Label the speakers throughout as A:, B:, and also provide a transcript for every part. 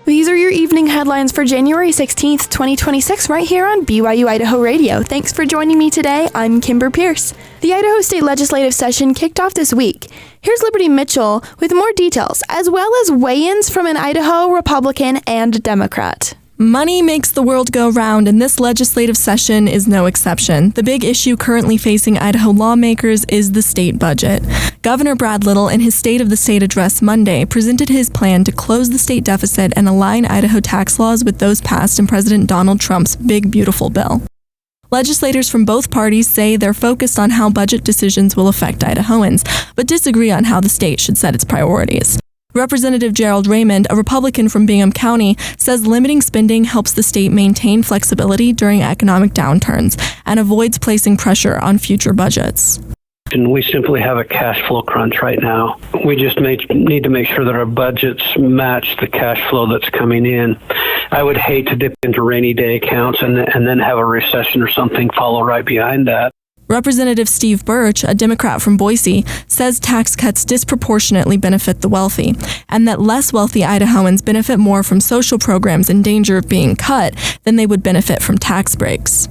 A: These are your evening headlines for January 16th, 2026, right here on BYU-Idaho Radio. Thanks for joining me today. I'm Kimber Pierce. The Idaho State Legislative Session kicked off this week. Here's Liberty Mitchell with more details, as well as weigh-ins from an Idaho Republican and Democrat.
B: Money makes the world go round, and this legislative session is no exception. The big issue currently facing Idaho lawmakers is the state budget. Governor Brad Little, in his State of the State address Monday, presented his plan to close the state deficit and align Idaho tax laws with those passed in President Donald Trump's Big Beautiful Bill. Legislators from both parties say they're focused on how budget decisions will affect Idahoans, but disagree on how the state should set its priorities. Representative Gerald Raymond, a Republican from Bingham County, says limiting spending helps the state maintain flexibility during economic downturns and avoids placing pressure on future budgets.
C: And we simply have a cash flow crunch right now. We just need to make sure that our budgets match the cash flow that's coming in. I would hate to dip into rainy day accounts and then have a recession or something follow right behind that.
B: Representative Steve Birch, a Democrat from Boise, says tax cuts disproportionately benefit the wealthy, and that less wealthy Idahoans benefit more from social programs in danger of being cut than they would benefit from tax breaks.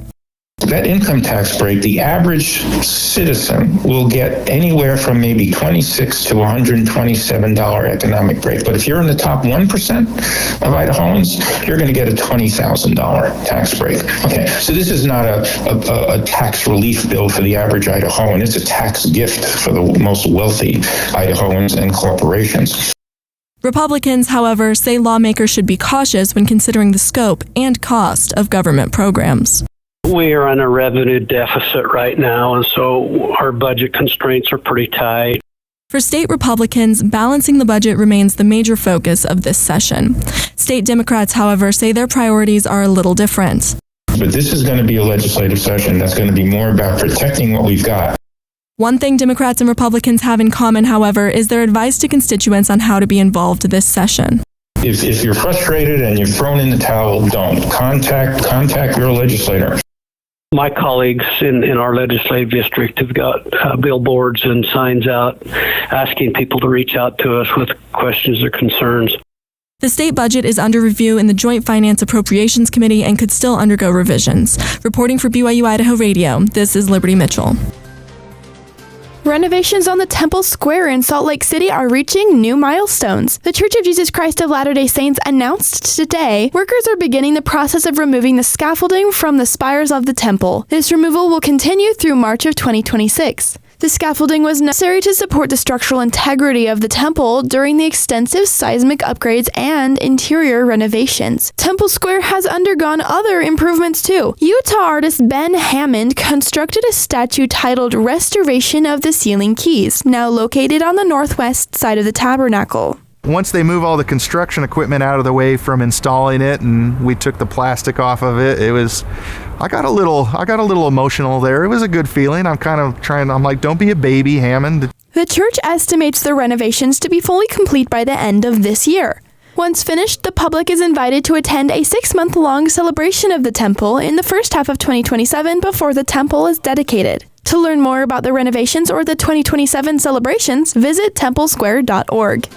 D: That income tax break, the average citizen will get anywhere from maybe $26 to $127 economic break. But if you're in the top 1% of Idahoans, you're going to get a $20,000 tax break. Okay, so this is not a tax relief bill for the average Idahoan. It's a tax gift for the most wealthy Idahoans and corporations.
B: Republicans, however, say lawmakers should be cautious when considering the scope and cost of government programs.
C: We are on a revenue deficit right now, and so our budget constraints are pretty tight.
B: For state Republicans, balancing the budget remains the major focus of this session. State Democrats, however, say their priorities are a little different.
D: But this is going to be a legislative session that's going to be more about protecting what we've got.
B: One thing Democrats and Republicans have in common, however, is their advice to constituents on how to be involved this session.
D: If you're frustrated and you've thrown in the towel, don't. Contact your legislator.
C: My colleagues in our legislative district have got billboards and signs out asking people to reach out to us with questions or concerns.
B: The state budget is under review in the Joint Finance Appropriations Committee and could still undergo revisions. Reporting for BYU-Idaho Radio, this is Liberty Mitchell.
A: Renovations on the Temple Square in Salt Lake City are reaching new milestones. The Church of Jesus Christ of Latter-day Saints announced today workers are beginning the process of removing the scaffolding from the spires of the temple. This removal will continue through March of 2026. The scaffolding was necessary to support the structural integrity of the temple during the extensive seismic upgrades and interior renovations. Temple Square has undergone other improvements too. Utah artist Ben Hammond constructed a statue titled Restoration of the Ceiling Keys, now located on the northwest side of the tabernacle.
E: Once they move all the construction equipment out of the way from installing it and we took the plastic off of it, I got a little emotional there. It was a good feeling. I'm like, don't be a baby, Hammond.
A: The church estimates the renovations to be fully complete by the end of this year. Once finished, the public is invited to attend a 6-month-long celebration of the temple in the first half of 2027 before the temple is dedicated. To learn more about the renovations or the 2027 celebrations, visit templesquare.org.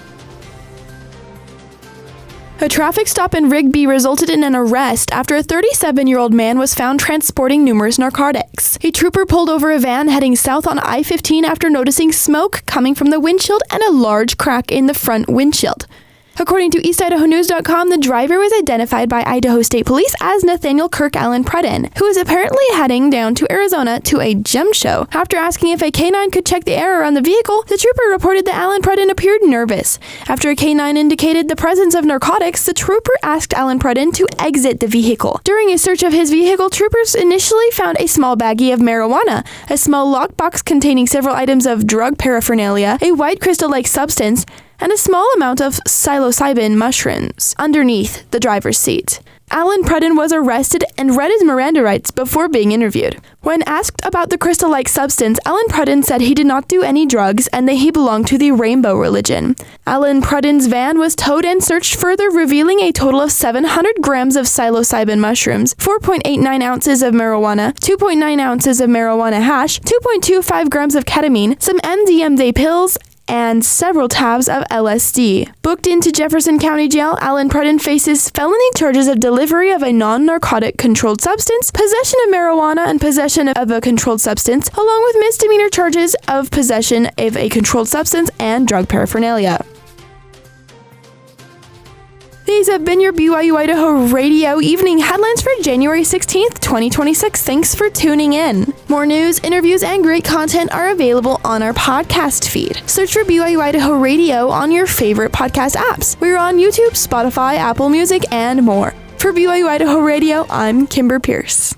A: A traffic stop in Rigby resulted in an arrest after a 37-year-old man was found transporting numerous narcotics. A trooper pulled over a van heading south on I-15 after noticing smoke coming from the windshield and a large crack in the front windshield. According to EastIdahoNews.com, the driver was identified by Idaho State Police as Nathaniel Kirk Allen Pruden, who was apparently heading down to Arizona to a gem show. After asking if a canine could check the error on the vehicle, the trooper reported that Allen Pruden appeared nervous. After a canine indicated the presence of narcotics, the trooper asked Allen Pruden to exit the vehicle. During a search of his vehicle, troopers initially found a small baggie of marijuana, a small lockbox containing several items of drug paraphernalia, a white crystal-like substance, and a small amount of psilocybin mushrooms underneath the driver's seat. Allen Pruden was arrested and read his Miranda rights before being interviewed. When asked about the crystal-like substance, Allen Pruden said he did not do any drugs and that he belonged to the Rainbow religion. Allen Pruden's van was towed and searched further, revealing a total of 700 grams of psilocybin mushrooms, 4.89 ounces of marijuana, 2.9 ounces of marijuana hash, 2.25 grams of ketamine, some MDMA pills, and several tabs of LSD. Booked into Jefferson County Jail, Alan Prudden faces felony charges of delivery of a non-narcotic controlled substance, possession of marijuana, and possession of a controlled substance, along with misdemeanor charges of possession of a controlled substance and drug paraphernalia. These have been your BYU-Idaho Radio Evening Headlines for January 16th, 2026. Thanks for tuning in. More news, interviews, and great content are available on our podcast feed. Search for BYU-Idaho Radio on your favorite podcast apps. We're on YouTube, Spotify, Apple Music, and more. For BYU-Idaho Radio, I'm Kimber Pierce.